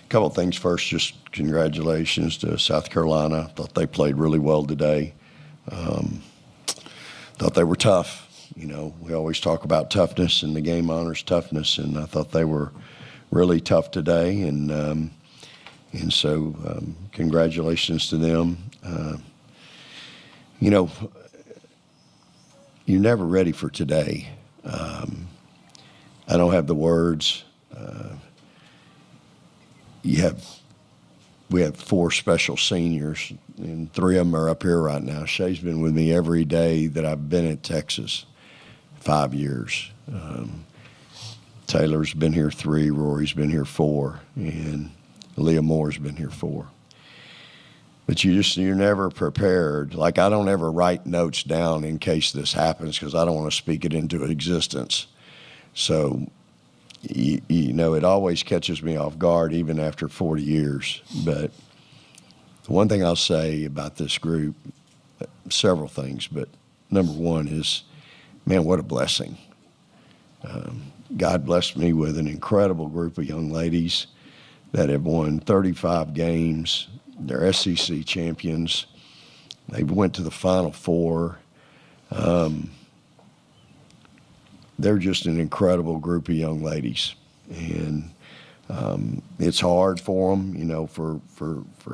couple of things first. Just congratulations to South Carolina. Thought they played really well today. Thought they were tough. You know, we always talk about toughness, and the game honors toughness, and I thought they were really tough today. And so congratulations to them. You know, you're never ready for today. I don't have the words. We have 4 special seniors, and 3 of them are up here right now. Shay's been with me every day that I've been at Texas, 5 years. Taylor's been here 3, Rory's been here 4, and Leah Moore's been here 4. But you're never prepared. Like, I don't ever write notes down in case this happens because I don't want to speak it into existence. So, you know, it always catches me off guard even after 40 years. But the one thing I'll say about this group, several things, but number one is, man, what a blessing. God blessed me with an incredible group of young ladies that have won 35 games. They're SEC champions. They went to the Final Four. They're just an incredible group of young ladies. And it's hard for them, you know, for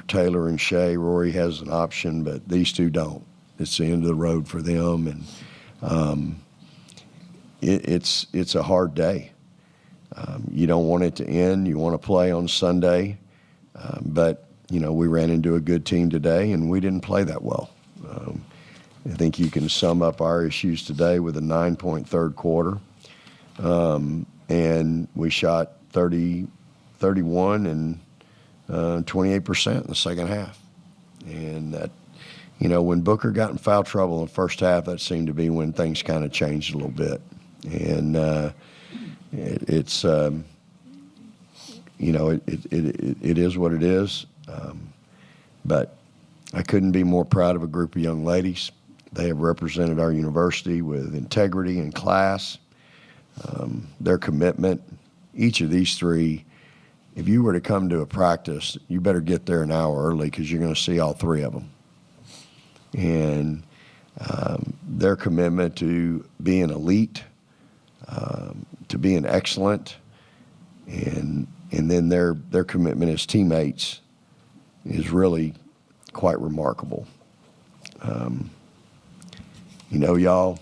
Taylor and Shay. Rory has an option, but these 2 don't. It's the end of the road for them. And it's a hard day. You don't want it to end. You want to play on Sunday. But, you know, we ran into a good team today, and we didn't play that well. I think you can sum up our issues today with a 9-point third quarter. And we shot 31 and 28% in the second half. And that, you know, when Booker got in foul trouble in the first half, that seemed to be when things kind of changed a little bit. And it's, you know, it is what it is. But I couldn't be more proud of a group of young ladies. They have represented our university with integrity and class. Their commitment, each of these 3, if you were to come to a practice, you better get there an hour early because you're going to see all 3 of them. And their commitment to being elite, to being excellent, and then their commitment as teammates is really quite remarkable. You know, y'all,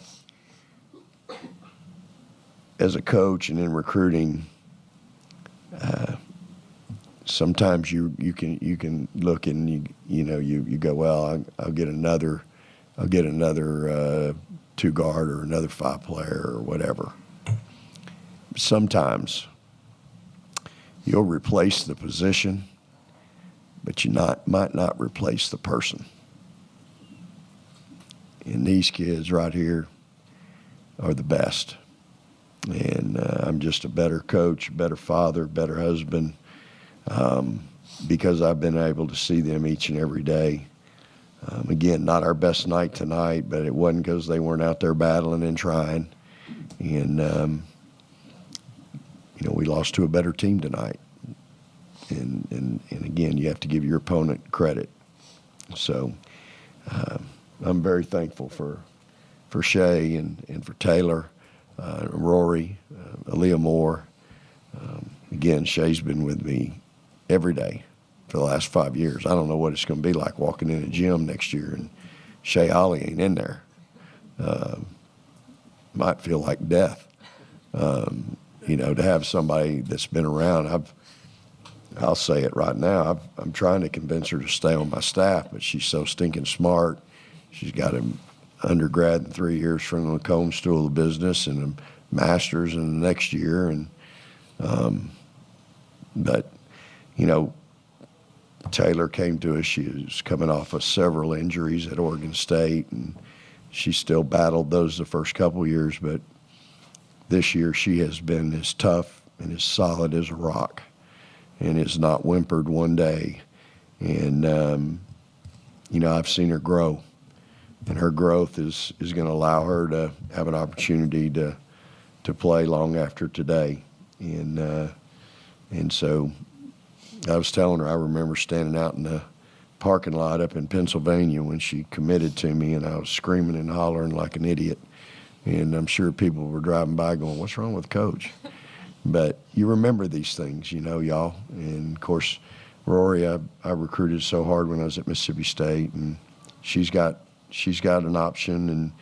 as a coach and in recruiting, sometimes you can look and you go, well, I'll get another 2-guard or another 5-player or whatever. Sometimes you'll replace the position, but you might not replace the person. And these kids right here are the best. And I'm just a better coach, better father, better husband, because I've been able to see them each and every day. Again, not our best night tonight, but it wasn't because they weren't out there battling and trying. And, you know, we lost to a better team tonight. And again, you have to give your opponent credit. So I'm very thankful for Shay and for Taylor, Rory, Leah Moore. Again, Shay's been with me every day for the last 5 years. I don't know what it's going to be like walking in a gym next year and Shay Holle ain't in there. Might feel like death. You know, to have somebody that's been around. I'll say it right now. I'm trying to convince her to stay on my staff, but she's so stinking smart. She's got an undergrad in 3 years from the Combs School of Business and a master's in the next year. And but, you know, Taylor came to us. She was coming off of several injuries at Oregon State, and she still battled those the first couple of years. But this year she has been as tough and as solid as a rock and has not whimpered one day. And, you know, I've seen her grow. And her growth is going to allow her to have an opportunity to play long after today. And so I was telling her I remember standing out in the parking lot up in Pennsylvania when she committed to me, and I was screaming and hollering like an idiot. And I'm sure people were driving by going, "What's wrong with Coach?" But you remember these things, y'all. And, of course, Rory, I recruited so hard when I was at Mississippi State, and she's got an option, and,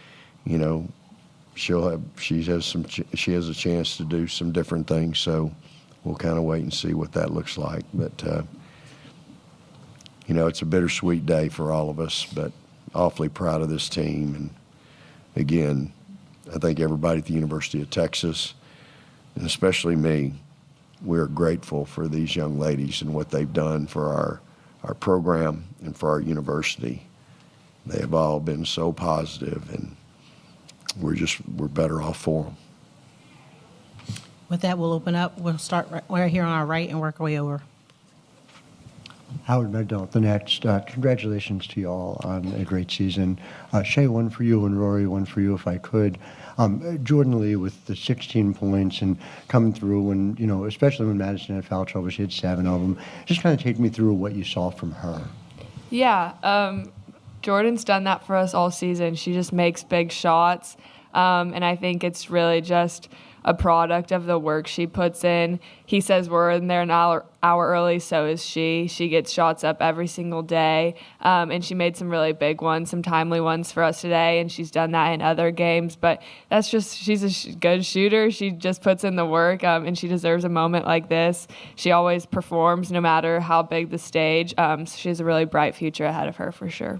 she has a chance to do some different things. So we'll kind of wait and see what that looks like. But, it's a bittersweet day for all of us, but awfully proud of this team. And, again, I think everybody at the University of Texas, and especially me, we're grateful for these young ladies and what they've done for our program and for our university. They have all been so positive, and we're better off for them. With that, we'll open up. We'll start right here on our right and work our way over. Howard Megdal, the next. Congratulations to you all on a great season. Shay, one for you, and Rory, one for you if I could. Jordan Lee with the 16 points and coming through, and especially when Madison had foul trouble, she had 7 of them. Just kind of take me through what you saw from her. Yeah, Jordan's done that for us all season. She just makes big shots, and I think it's really just a product of the work she puts in. He says we're in there an hour early, so is she. She gets shots up every single day, and she made some really big ones, some timely ones for us today, and she's done that in other games. But that's just, she's a good shooter. She just puts in the work, and she deserves a moment like this. She always performs no matter how big the stage. So she has a really bright future ahead of her for sure.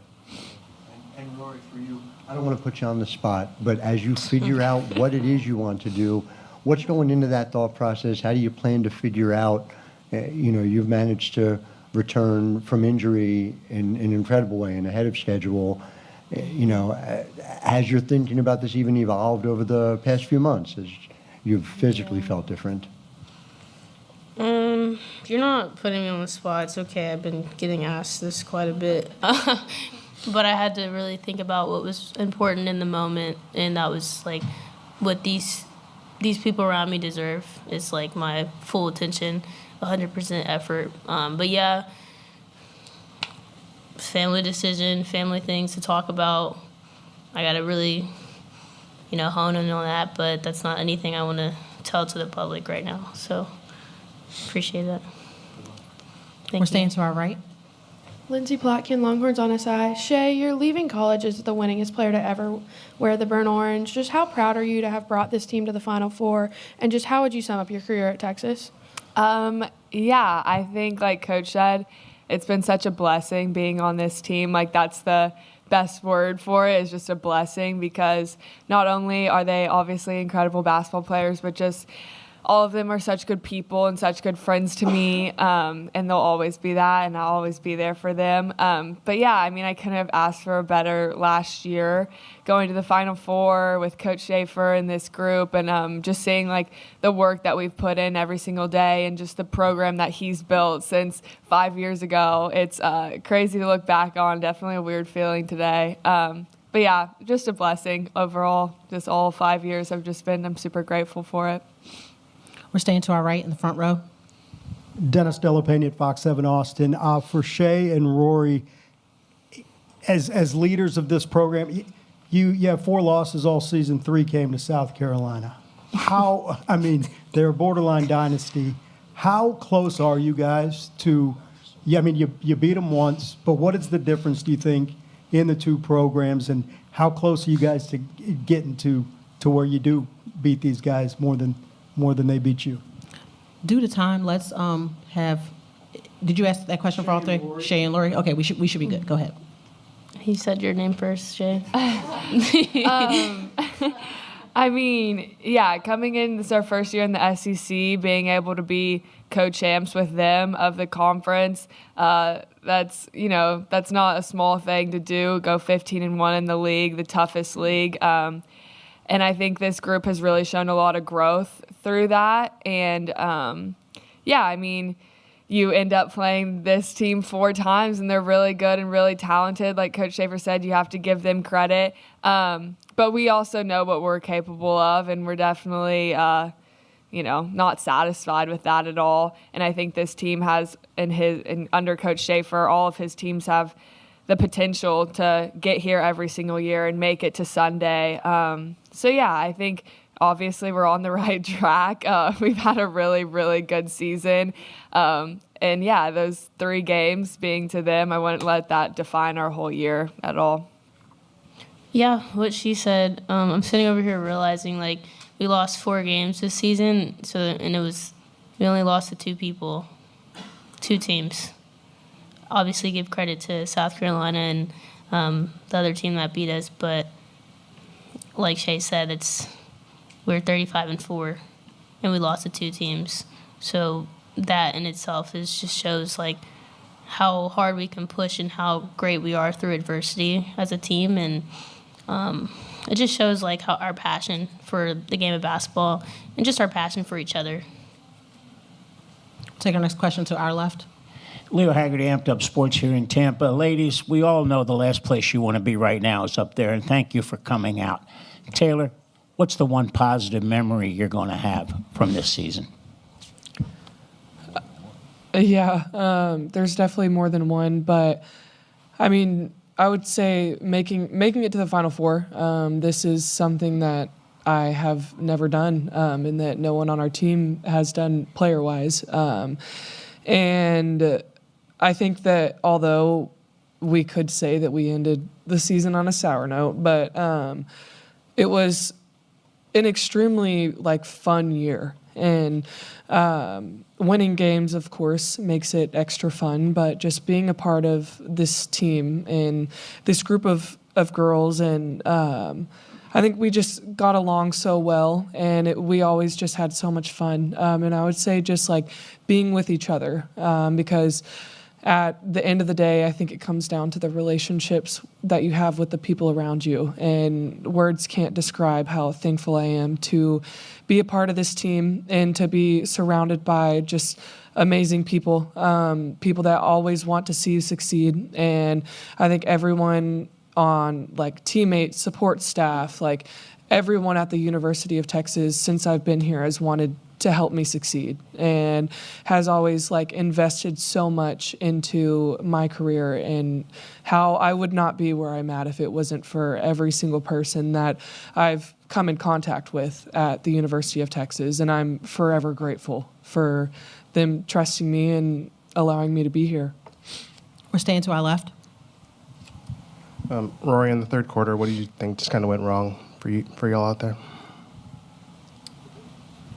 And Rory, for you, I don't want to put you on the spot, but as you figure out what it is you want to do, what's going into that thought process? How do you plan to figure out, you've managed to return from injury in an incredible way and ahead of schedule. Has your thinking about this even evolved over the past few months as you've physically felt different? You're not putting me on the spot. It's okay. I've been getting asked this quite a bit. But I had to really think about what was important in the moment, and that was like what these people around me deserve. It's like my full attention, 100% effort. But yeah, family decision, family things to talk about. I got to really, hone in on that, but that's not anything I want to tell to the public right now. So appreciate that. We're staying to our right. Lindsay Plotkin, Longhorns on SI. Shay, you're leaving college as the winningest player to ever wear the burnt orange. Just how proud are you to have brought this team to the Final Four? And just how would you sum up your career at Texas? Yeah, I think like Coach said, it's been such a blessing being on this team. Like that's the best word for it, is just a blessing, because not only are they obviously incredible basketball players, but just all of them are such good people and such good friends to me, and they'll always be that, and I'll always be there for them. But yeah, I mean, I couldn't have asked for a better last year, going to the Final Four with Coach Schaefer and this group, and just seeing like the work that we've put in every single day, and just the program that he's built since 5 years ago. It's crazy to look back on. Definitely a weird feeling today. But yeah, just a blessing overall. Just all 5 years have just been, I'm super grateful for it. We're staying to our right in the front row. Dennis Delapena at Fox 7 Austin. For Shay and Rory, as leaders of this program, you have 4 losses all season. 3 came to South Carolina. They're a borderline dynasty. How close are you guys to? You beat them once, but what is the difference, do you think, in the 2 programs, and how close are you guys to getting to where you do beat these guys more than they beat you? Due to time, let's have. Did you ask that question for all 3? Shay and Lori? Okay, we should be good. Go ahead. He said your name first, Shay. I mean, yeah, coming in, this is our first year in the SEC, being able to be co-champs with them of the conference, that's not a small thing to do. Go 15-1 in the league, the toughest league. And I think this group has really shown a lot of growth through that. And, you end up playing this team 4 times, and they're really good and really talented. Like Coach Schaefer said, you have to give them credit. But we also know what we're capable of, and we're definitely not satisfied with that at all. And I think this team has, and under Coach Schaefer, all of his teams have the potential to get here every single year and make it to Sunday. So yeah, I think obviously we're on the right track. We've had a really, really good season. And yeah, those 3 games being to them, I wouldn't let that define our whole year at all. Yeah, what she said. I'm sitting over here realizing like we lost 4 games this season, we only lost to 2 people, 2 teams. Obviously, give credit to South Carolina and the other team that beat us, but like Shay said, we're 35-4, and we lost to 2 teams. So that in itself just shows like how hard we can push and how great we are through adversity as a team, and it just shows like how our passion for the game of basketball and just our passion for each other. Take our next question to our left. Leo Haggerty, Amped Up Sports here in Tampa. Ladies, we all know the last place you want to be right now is up there, and thank you for coming out. Taylor, what's the one positive memory you're going to have from this season? There's definitely more than one, but I mean, I would say making it to the Final Four. This is something that I have never done, and that no one on our team has done player-wise. And I think that although we could say that we ended the season on a sour note, but it was an extremely fun year. And winning games, of course, makes it extra fun, but just being a part of this team and this group of girls, and I think we just got along so well, and we always just had so much fun. And I would say just being with each other, because at the end of the day, I think it comes down to the relationships that you have with the people around you. And words can't describe how thankful I am to be a part of this team and to be surrounded by just amazing people, people that always want to see you succeed. And I think everyone on teammates, support staff, everyone at the University of Texas since I've been here has wanted to help me succeed and has always invested so much into my career, and how I would not be where I'm at if it wasn't for every single person that I've come in contact with at the University of Texas. And I'm forever grateful for them trusting me and allowing me to be here. We're staying to our left. Rory, in the third quarter, what do you think just kind of went wrong for y'all out there?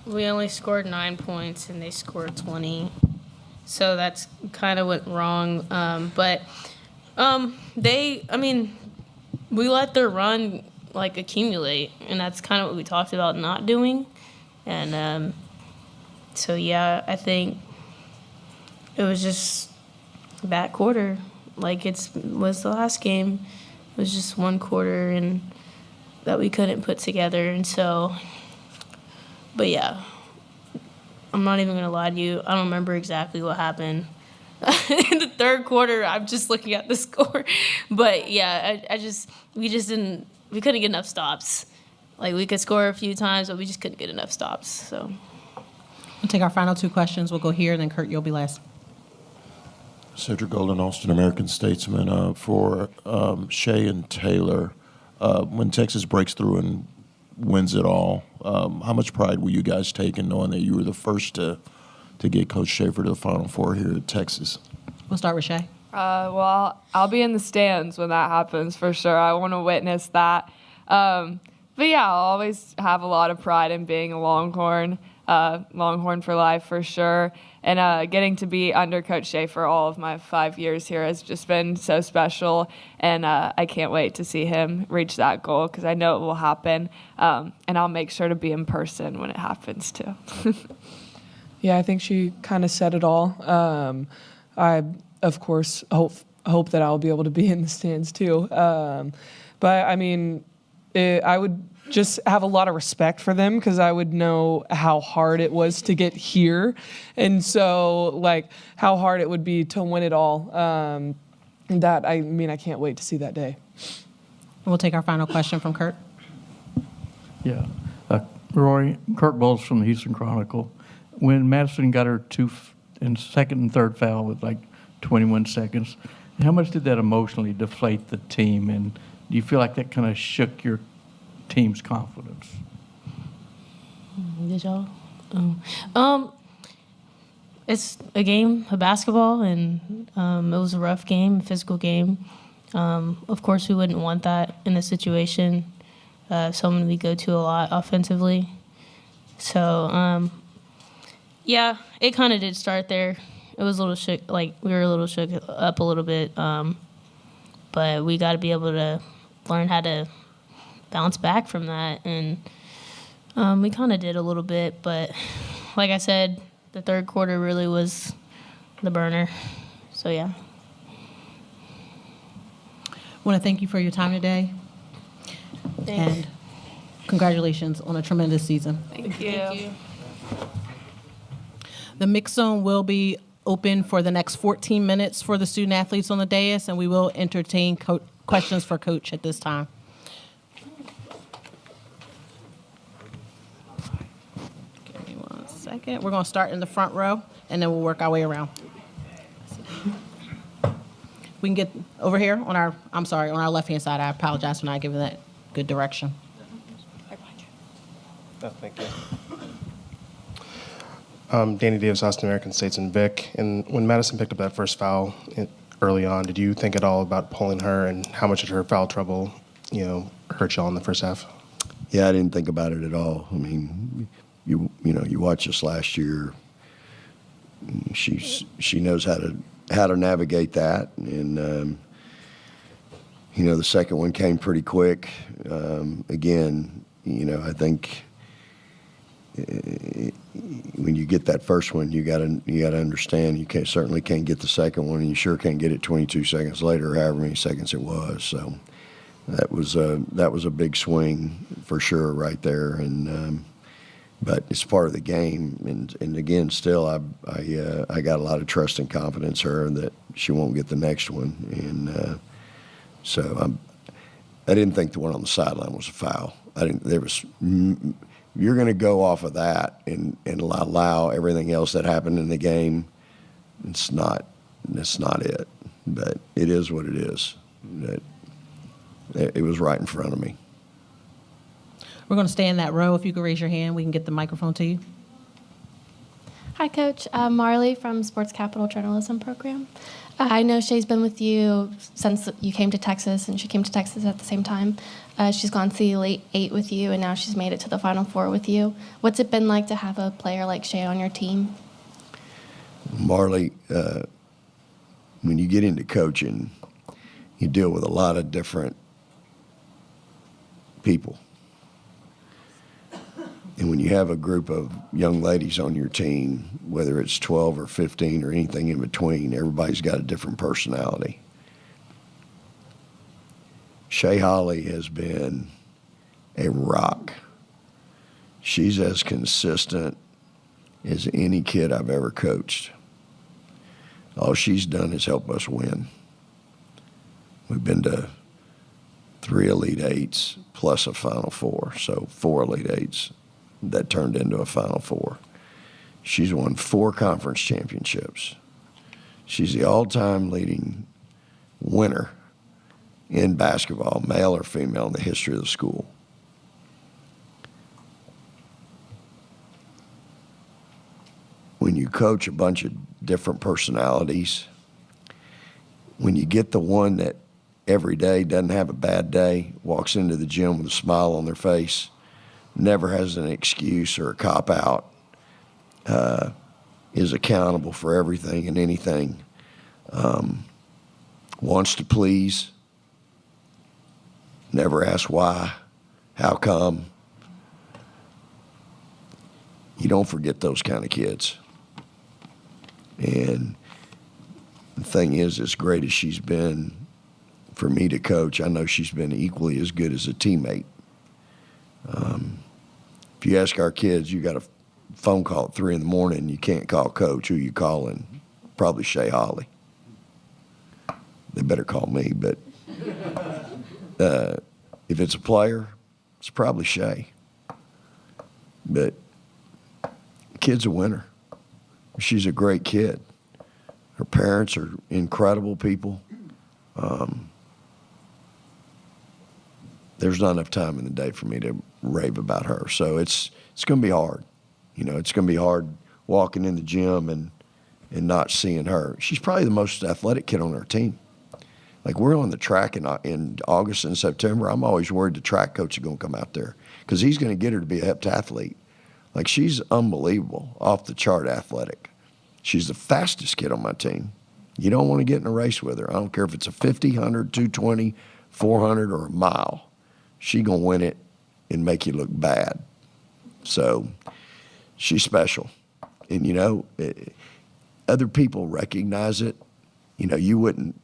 We only scored 9 points and they scored 20. So that's kind of went wrong. But we let their run accumulate, and that's kind of what we talked about not doing. And so yeah, I think it was just that quarter, was the last game. It was just one quarter and that we couldn't put together, and so. But yeah, I'm not even going to lie to you. I don't remember exactly what happened in the third quarter. I'm just looking at the score. But yeah, we couldn't get enough stops. We could score a few times, but we just couldn't get enough stops. So We'll take our final 2 questions. We'll go here, and then Kurt, you'll be last. Cedric Golden, Austin American Statesman. For Shay and Taylor, when Texas breaks through and wins it all, how much pride will you guys take in knowing that you were the first to get Coach Schaefer to the Final Four here at Texas? We'll start with Shay. Well, I'll be in the stands when that happens for sure. I want to witness that. But yeah, I'll always have a lot of pride in being a Longhorn for life for sure. And getting to be under Coach Schaefer all of my 5 years here has just been so special. And I can't wait to see him reach that goal, because I know it will happen. And I'll make sure to be in person when it happens too. Yeah, I think she kind of said it all. I, of course, hope that I'll be able to be in the stands too. But I mean, I would just have a lot of respect for them, because I would know how hard it was to get here, and so how hard it would be to win it all. I can't wait to see that day. We'll take our final question from Kurt. Yeah. Rory, Kirk Bowles from the Houston Chronicle. When Madison got her second and third foul with like 21 seconds, how much did that emotionally deflate the team? And do you feel like that kind of shook your team's confidence? Did y'all? It's a game of basketball, and it was a rough game, physical game. Of course, we wouldn't want that in a situation. Someone we go to a lot offensively. So, yeah, it kind of did start there. It was a little shook, like we were a little shook up a little bit. But we got to be able to learn how to bounce back from that. And we kind of did a little bit. But like I said, the third quarter really was the burner. So, yeah. I want to thank you for your time today. Thanks. And congratulations on a tremendous season. Thank you. Thank you. The mix zone will be open for the next 14 minutes for the student athletes on the dais, and we will entertain questions for Coach at this time. Give me 1 second. We're going to start in the front row, and then we'll work our way around. We can get over here on our left-hand side. I apologize for not giving that good direction. Oh, thank you. Danny Davis, Austin American States, and Vic. And when Madison picked up that first foul early on, did you think at all about pulling her, and how much did her foul trouble, hurt y'all in the first half? Yeah, I didn't think about it at all. I mean, you watch us last year. She knows how to navigate that, and the second one came pretty quick. Again, I think when you get that first one, you gotta understand you certainly can't get the second one, and you sure can't get it 22 seconds later, or however many seconds it was. So that was a big swing for sure right there, and but it's part of the game. And again, still I got a lot of trust and confidence in her that she won't get the next one, and so I didn't think the one on the sideline was a foul. You're going to go off of that and allow everything else that happened in the game. It's not it. But it is what it is. It was right in front of me. We're going to stay in that row. If you could raise your hand, we can get the microphone to you. Hi, Coach. Marley from Sports Capital Journalism Program. I know Shay's been with you since you came to Texas, and she came to Texas at the same time. She's gone to the Elite Eight with you, and now she's made it to the Final Four with you. What's it been like to have a player like Shay on your team? Marley, when you get into coaching, you deal with a lot of different people. And when you have a group of young ladies on your team, whether it's 12 or 15 or anything in between, everybody's got a different personality. Shay Holle has been a rock. She's as consistent as any kid I've ever coached. All she's done is help us win. We've been to 3 Elite Eights plus a Final Four, so 4 Elite Eights that turned into a Final Four. She's won 4 conference championships. She's the all-time leading winner in basketball, male or female, in the history of the school. When you coach a bunch of different personalities, when you get the one that every day doesn't have a bad day, walks into the gym with a smile on their face, never has an excuse or a cop-out, is accountable for everything and anything, wants to please, never asks why, how come. You don't forget those kind of kids. And the thing is, as great as she's been for me to coach, I know she's been equally as good as a teammate. If you ask our kids, you got a phone call at 3 in the morning and you can't call coach, who you calling? Probably Shay Holle. They better call me, but if it's a player, it's probably Shay. But the kid's a winner. She's a great kid. Her parents are incredible people. There's not enough time in the day for me to rave about her. So it's going to be hard. You know, it's going to be hard walking in the gym and not seeing her. She's probably the most athletic kid on our team. Like, we're on the track in August and September. I'm always worried the track coach is going to come out there because he's going to get her to be a heptathlete. Like, she's unbelievable, off the chart athletic. She's the fastest kid on my team. You don't want to get in a race with her. I don't care if it's a 50, 100, 220, 400, or a mile. She's going to win it and make you look bad. So she's special. And, you know, other people recognize it. You know, you wouldn't,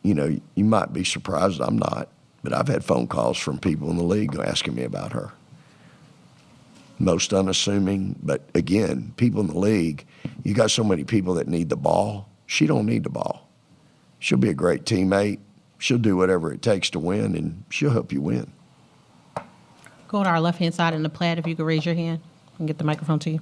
you know, you might be surprised. I'm not. But I've had phone calls from people in the league asking me about her. Most unassuming, but again, people in the league, you got so many people that need the ball. She don't need the ball. She'll be a great teammate. She'll do whatever it takes to win, and she'll help you win. Go to our left-hand side in the plaid if you could raise your hand and get the microphone to you.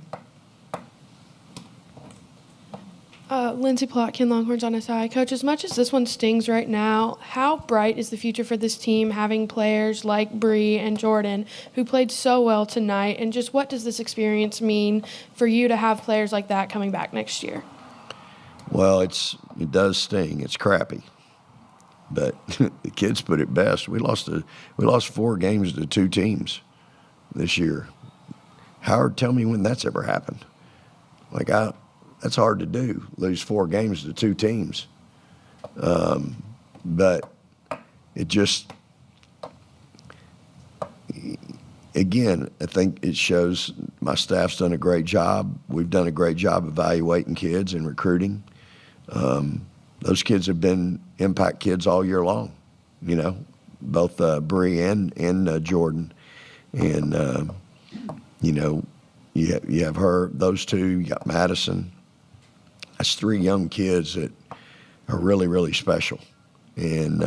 Lindsay Plotkin, Longhorns on SI. Coach, as much as this one stings right now, how bright is the future for this team having players like Bree and Jordan who played so well tonight? And just what does this experience mean for you to have players like that coming back next year? Well, it does sting. It's crappy. But the kids put it best. We lost 4 games to 2 teams this year. Howard, tell me when that's ever happened. Like, that's hard to do, lose 4 games to 2 teams. But it just, again, I think it shows my staff's done a great job. We've done a great job evaluating kids and recruiting. Those kids have been impact kids all year long, you know, both Bree and Jordan. And, you know, you have her, those 2, you got Madison. That's 3 young kids that are really, really special. And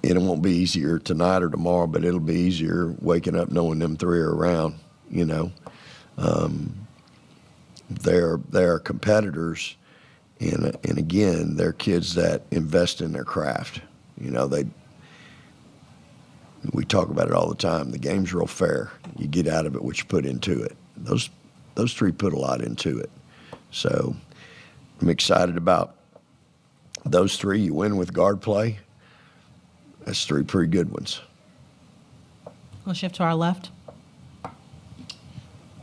it won't be easier tonight or tomorrow, but it'll be easier waking up knowing them 3 are around, you know. They're competitors, and again, they're kids that invest in their craft. You know, we talk about it all the time. The game's real fair. You get out of it what you put into it. Those 3 put a lot into it. So I'm excited about those 3. You win with guard play. That's 3 pretty good ones. We'll shift to our left.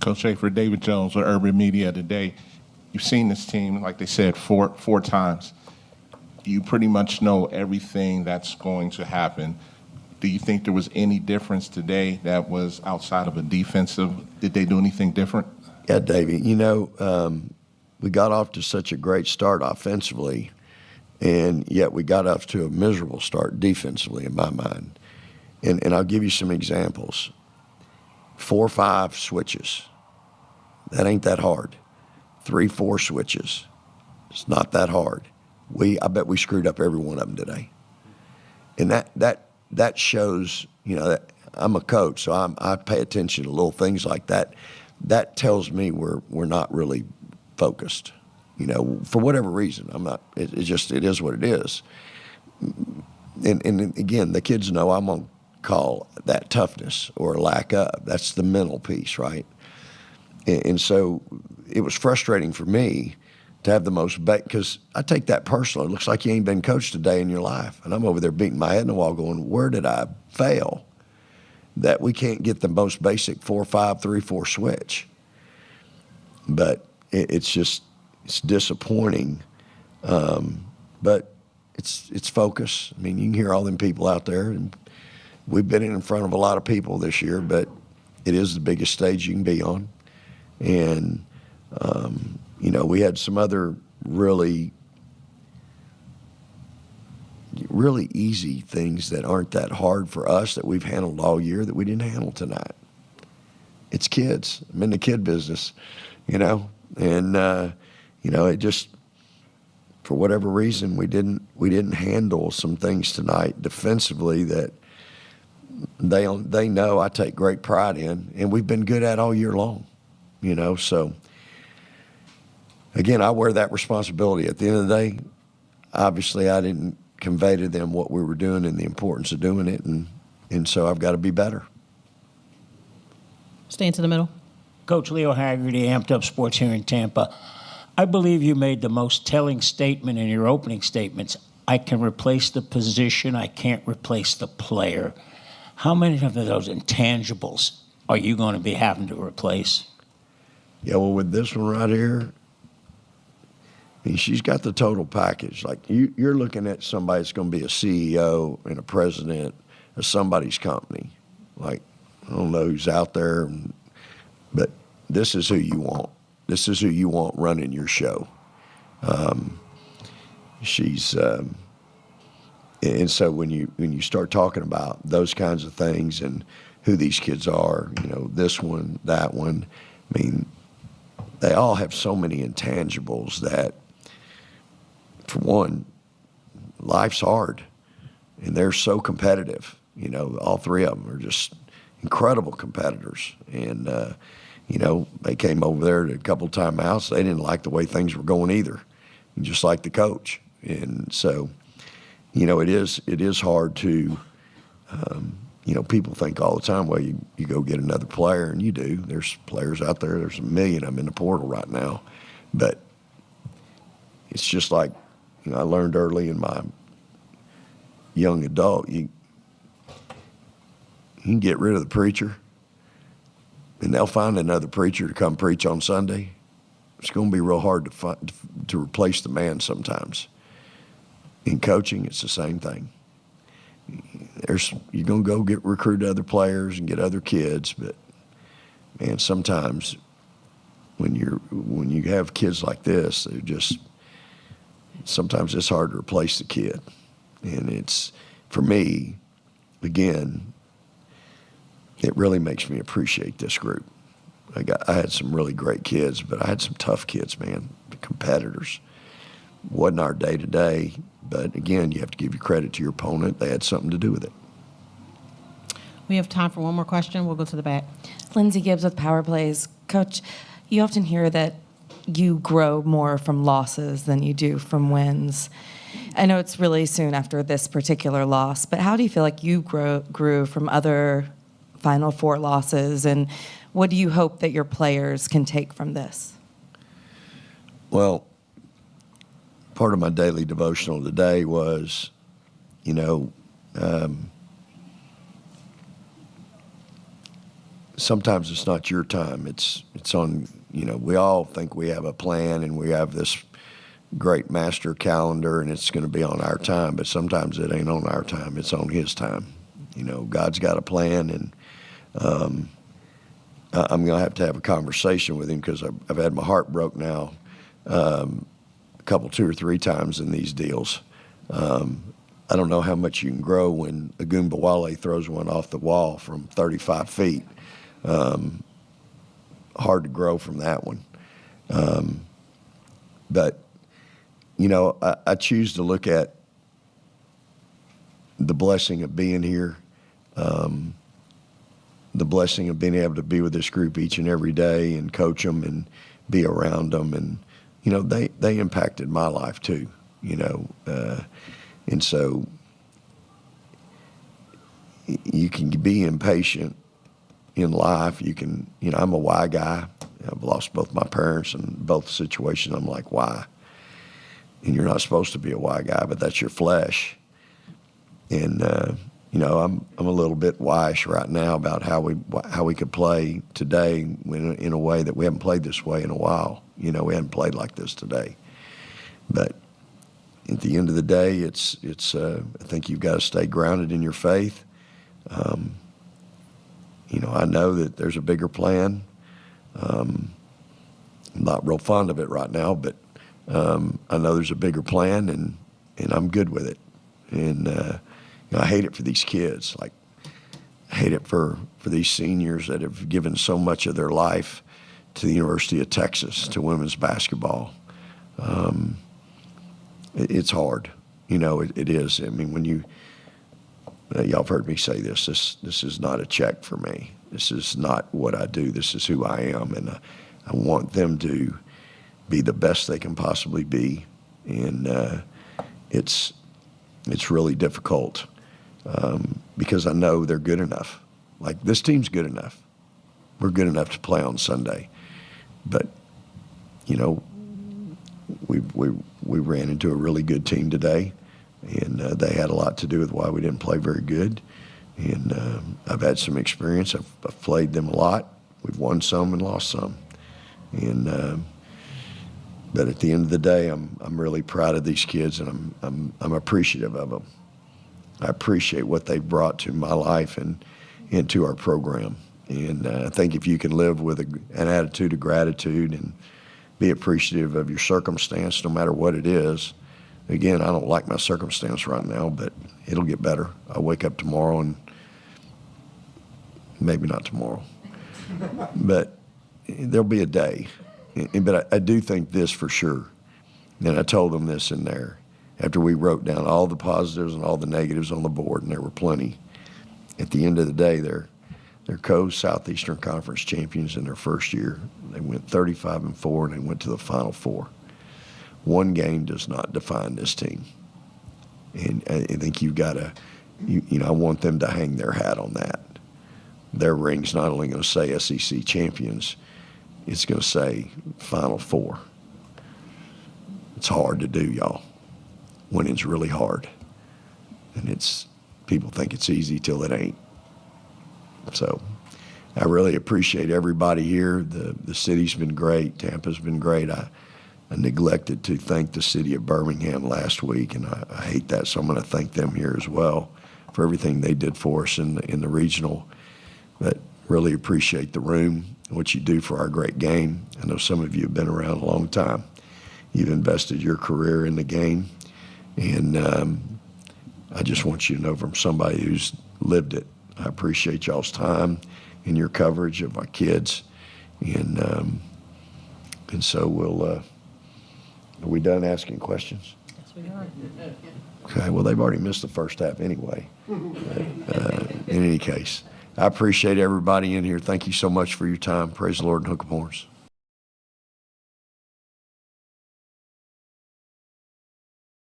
Coach Schaefer, David Jones with Urban Media today. You've seen this team, like they said, four times. You pretty much know everything that's going to happen. Do you think there was any difference today that was outside of a defensive? Did they do anything different? Yeah, Davey, you know, we got off to such a great start offensively, and yet we got off to a miserable start defensively in my mind. And I'll give you some examples. 4 or 5 switches. That ain't that hard. 3, 4 switches. It's not that hard. I bet we screwed up every one of them today. And that shows, you know, that I'm a coach, so I pay attention to little things like that. That tells me we're not really focused, you know, for whatever reason. I'm not. It is what it is. And again, the kids know I'm gonna call that toughness or lack of. That's the mental piece, right? And so it was frustrating for me to have the most because I take that personal. It looks like you ain't been coached a day in your life. And I'm over there beating my head in the wall going, where did I fail? That we can't get the most basic 4-5, 3-4 switch. But it's disappointing. But it's focus. I mean, you can hear all them people out there, and we've been in front of a lot of people this year, but it is the biggest stage you can be on. And, you know, we had some other really easy things that aren't that hard for us that we've handled all year that we didn't handle tonight. It's kids. I'm in the kid business, you know, and, you know, it just, for whatever reason, we didn't handle some things tonight defensively that they know I take great pride in, and we've been good at all year long, So, again, I wear that responsibility. At the end of the day, obviously I didn't convey to them what we were doing and the importance of doing it, and so I've got to be better. Stay into the middle. Coach Leo Haggerty, Amped Up Sports here in Tampa. I believe you made the most telling statement in your opening statements. I can replace the position, I can't replace the player. How many of those intangibles are you going to be having to replace? Yeah, well, with this one right here, I mean, she's got the total package. Like, you're looking at somebody that's going to be a CEO and a president of somebody's company. Like, I don't know who's out there, but this is who you want. This is who you want running your show. And so when you start talking about those kinds of things and who these kids are, this one, that one, I mean, they all have so many intangibles that, for one, life's hard, and they're so competitive. All three of them are just incredible competitors. And, they came over there to a couple timeouts. They didn't like the way things were going either, just like the coach. And so, it is hard to, people think all the time, well, you go get another player, and you do. There's players out there. There's 1 million of them in the portal right now. But it's just like, I learned early in my young adult, you can get rid of the preacher, and they'll find another preacher to come preach on Sunday. It's going to be real hard to replace the man sometimes. In coaching, it's the same thing. You're going to go recruit other players and get other kids, but man, sometimes when you have kids like this, sometimes it's hard to replace the kid. And it's, for me, again, it really makes me appreciate this group. I had some really great kids, but I had some tough kids, man, the competitors. Wasn't our day-to-day, but again, you have to give your credit to your opponent. They had something to do with it. We have time for one more question. We'll go to the back. Lindsay Gibbs with Power Plays. Coach, you often hear that you grow more from losses than you do from wins. I know it's really soon after this particular loss, but how do you feel like you grew from other Final Four losses, and what do you hope that your players can take from this? Well, part of my daily devotional today was, sometimes it's not your time. It's on, we all think we have a plan and we have this great master calendar and it's going to be on our time, but sometimes it ain't on our time. It's on His time. God's got a plan, and I'm going to have a conversation with Him because I've had my heart broke now a couple, 2 or 3 times in these deals. I don't know how much you can grow when Agumbawale throws one off the wall from 35 feet. Hard to grow from that one. But, I choose to look at the blessing of being here, the blessing of being able to be with this group each and every day and coach them and be around them. And, they impacted my life too, and so you can be impatient in life. You can, I'm a why guy. I've lost both my parents in both situations. I'm like, why? And you're not supposed to be a why guy, but that's your flesh. And, I'm a little bit why-ish right now about how we could play today in a way that we haven't played this way in a while. We haven't played like this today. But at the end of the day, it's I think you've got to stay grounded in your faith. I know that there's a bigger plan. I'm not real fond of it right now, but I know there's a bigger plan, and I'm good with it. And I hate it for these kids. Like, I hate it for these seniors that have given so much of their life to the University of Texas, to women's basketball. It's hard. It is. I mean, when Y'all have heard me say this. This is not a check for me. This is not what I do. This is who I am, and I want them to be the best they can possibly be. And it's really difficult because I know they're good enough. Like, this team's good enough. We're good enough to play on Sunday. But, you know, we ran into a really good team today, and they had a lot to do with why we didn't play very good. And I've had some experience. I've played them a lot. We've won some and lost some. And but at the end of the day, I'm really proud of these kids, and I'm appreciative of them. I appreciate what they've brought to my life and into our program. And I think if you can live with an attitude of gratitude and be appreciative of your circumstance, no matter what it is. Again, I don't like my circumstance right now, but it'll get better. I'll wake up tomorrow, and maybe not tomorrow, but there'll be a day. But I do think this for sure, and I told them this in there after we wrote down all the positives and all the negatives on the board, and there were plenty. At the end of the day, they're co-Southeastern Conference champions in their first year. They went 35-4, and they went to the Final Four. One game does not define this team. And I think you've got to, you know, I want them to hang their hat on that. Their ring's not only going to say SEC champions, it's going to say Final Four. It's hard to do, y'all. Winning's really hard. And people think it's easy till it ain't. So I really appreciate everybody here. The city's been great. Tampa's been great. I neglected to thank the city of Birmingham last week, and I hate that, so I'm going to thank them here as well for everything they did for us in the regional. But really appreciate the room and what you do for our great game. I know some of you have been around a long time. You've invested your career in the game, and I just want you to know from somebody who's lived it, I appreciate y'all's time and your coverage of my kids. And so are we done asking questions? Yes, we are. Okay, well, they've already missed the first half anyway. In any case, I appreciate everybody in here. Thank you so much for your time. Praise the Lord and hook 'em horns.